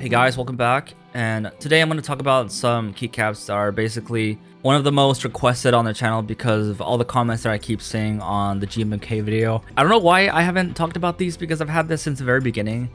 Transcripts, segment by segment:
Hey guys, welcome back, and today I'm going to talk about some keycaps that are basically one of the most requested on the channel because of all the comments that I keep seeing on the GMMK video. I don't know why I haven't talked about these because I've had this since the very beginning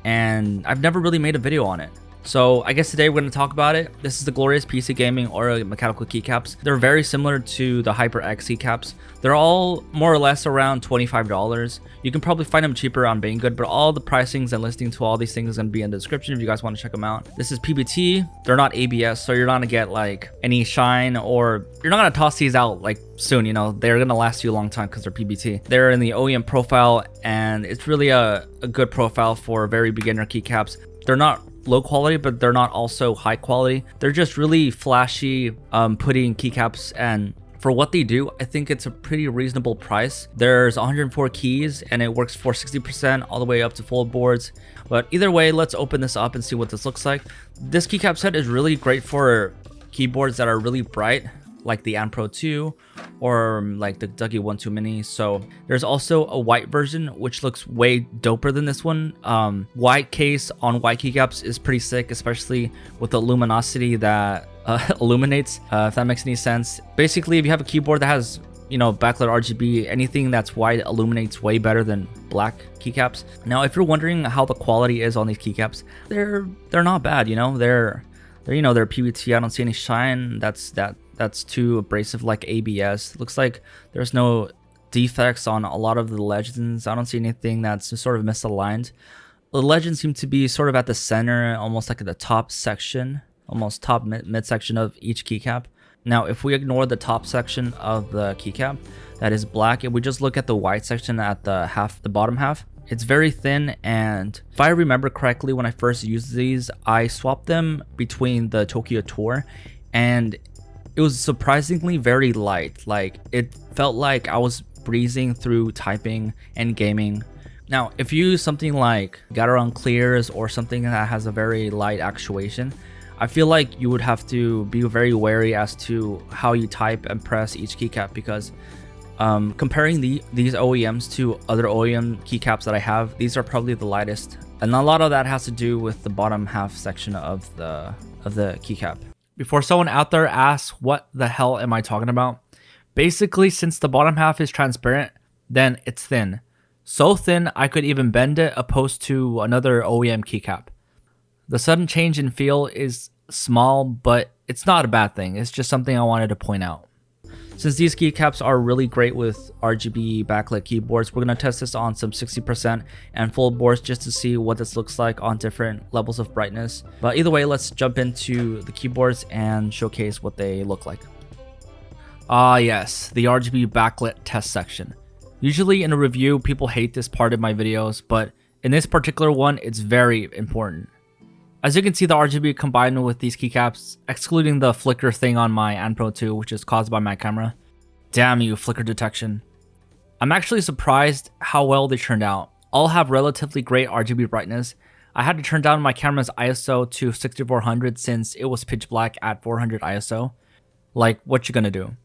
and I've never really made a video on it. So I guess today we're going to talk about it. This is the glorious PC gaming or mechanical keycaps. They're very similar to the HyperX keycaps. They're all more or less around $25. You can probably find them cheaper on Banggood, but all the pricings and listing to all these things is going to be in the description if you guys want to check them out. This is PBT. They're not ABS, so you're not going to get like any shine, or you're not going to toss these out like soon. You know, they're going to last you a long time because they're PBT. They're in the OEM profile, and it's really a good profile for very beginner keycaps. They're not low quality, but they're not also high quality. They're just really flashy putting keycaps, and for what they do, I think it's a pretty reasonable price. There's 104 keys and it works for 60% all the way up to full boards. But either way, let's open this up and see what this looks like. This keycap set is really great for keyboards that are really bright, like the Pro 2 or like the Dougie 1-2 Mini. So there's also a white version which looks way doper than this one. White case on white keycaps is pretty sick, especially with the luminosity that illuminates, if that makes any sense. Basically, if you have a keyboard that has, you know, backlit RGB, anything that's white illuminates way better than black keycaps. Now, if you're wondering how the quality is on these keycaps, they're not bad. You know, they're PBT. I don't see any shine that's too abrasive like ABS. Looks like there's no defects on a lot of the legends. I don't see anything that's sort of misaligned. The legends seem to be sort of at the center, almost like at the top section, almost top mid-section of each keycap. Now, if we ignore the top section of the keycap that is black, and we just look at the white section at the bottom half, it's very thin. And if I remember correctly, when I first used these, I swapped them between the Tokyo Tour, and it was surprisingly very light. Like, it felt like I was breezing through typing and gaming. Now, if you use something like Gateron Clears or something that has a very light actuation, I feel like you would have to be very wary as to how you type and press each keycap, because comparing these OEMs to other OEM keycaps that I have, these are probably the lightest, and a lot of that has to do with the bottom half section of the keycap. Before someone out there asks what the hell am I talking about, basically, since the bottom half is transparent, then it's thin. So thin I could even bend it, opposed to another OEM keycap. The sudden change in feel is small, but it's not a bad thing. It's just something I wanted to point out. Since these keycaps are really great with Rgb Backlit keyboards, we're going to test this on some 60% and full boards just to see what this looks like on different levels of brightness. But either way, let's jump into the keyboards and showcase what they look like. Ah yes, the Rgb Backlit test section. Usually in a review, people hate this part of my videos, but in this particular one, it's very important. As you can see, the RGB combined with these keycaps, excluding the flicker thing on my Pro 2, which is caused by my camera. Damn you, flicker detection. I'm actually surprised how well they turned out. All have relatively great RGB brightness. I had to turn down my camera's ISO to 6400 since it was pitch black at 400 ISO. Like, what you gonna do?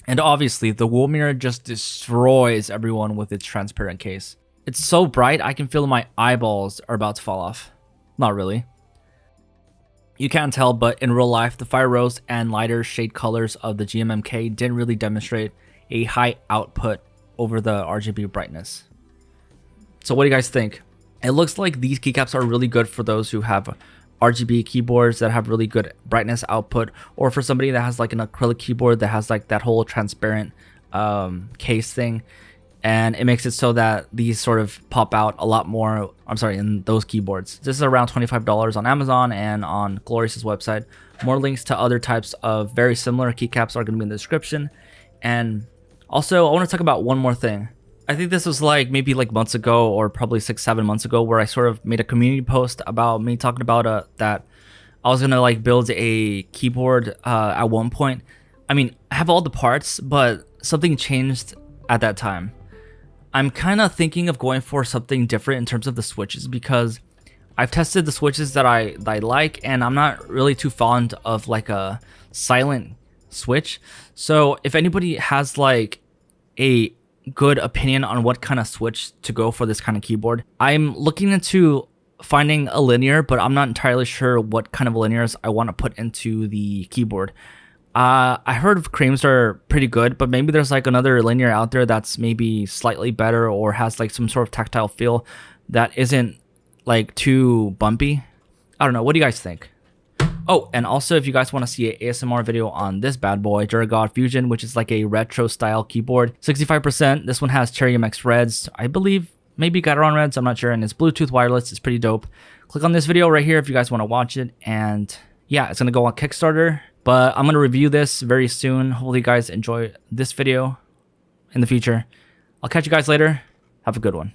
And obviously, the wool mirror just destroys everyone with its transparent case. It's so bright, I can feel my eyeballs are about to fall off. Not really. You can't tell, but in real life, the fire rose and lighter shade colors of the GMMK didn't really demonstrate a high output over the Rgb brightness. So what do you guys think? It looks like these keycaps are really good for those who have RGB keyboards that have really good brightness output, or for somebody that has like an acrylic keyboard that has like that whole transparent case thing. And it makes it so that these sort of pop out a lot more, in those keyboards. This is around $25 on Amazon and on Glorious's website. More links to other types of very similar keycaps are going to be in the description. And also, I want to talk about one more thing. I think this was like maybe like months ago, or probably 6-7 months ago, where I sort of made a community post about me talking about that I was going to like build a keyboard at one point. I mean, I have all the parts, but something changed at that time. I'm kind of thinking of going for something different in terms of the switches, because I've tested the switches that I like, and I'm not really too fond of like a silent switch. So if anybody has like a good opinion on what kind of switch to go for this kind of keyboard, I'm looking into finding a linear, but I'm not entirely sure what kind of linears I want to put into the keyboard. I heard creams are pretty good, but maybe there's like another linear out there that's maybe slightly better or has like some sort of tactile feel that isn't like too bumpy. I don't know. What do you guys think? Oh, and also if you guys want to see an ASMR video on this bad boy, Rgb Fusion, which is like a retro style keyboard, 65%. This one has Cherry MX Reds, I believe, maybe Gateron Reds, I'm not sure, and it's Bluetooth wireless. It's pretty dope. Click on this video right here if you guys want to watch it, and yeah, it's gonna go on Kickstarter. But I'm gonna review this very soon. Hopefully you guys enjoy this video in the future. I'll catch you guys later. Have a good one.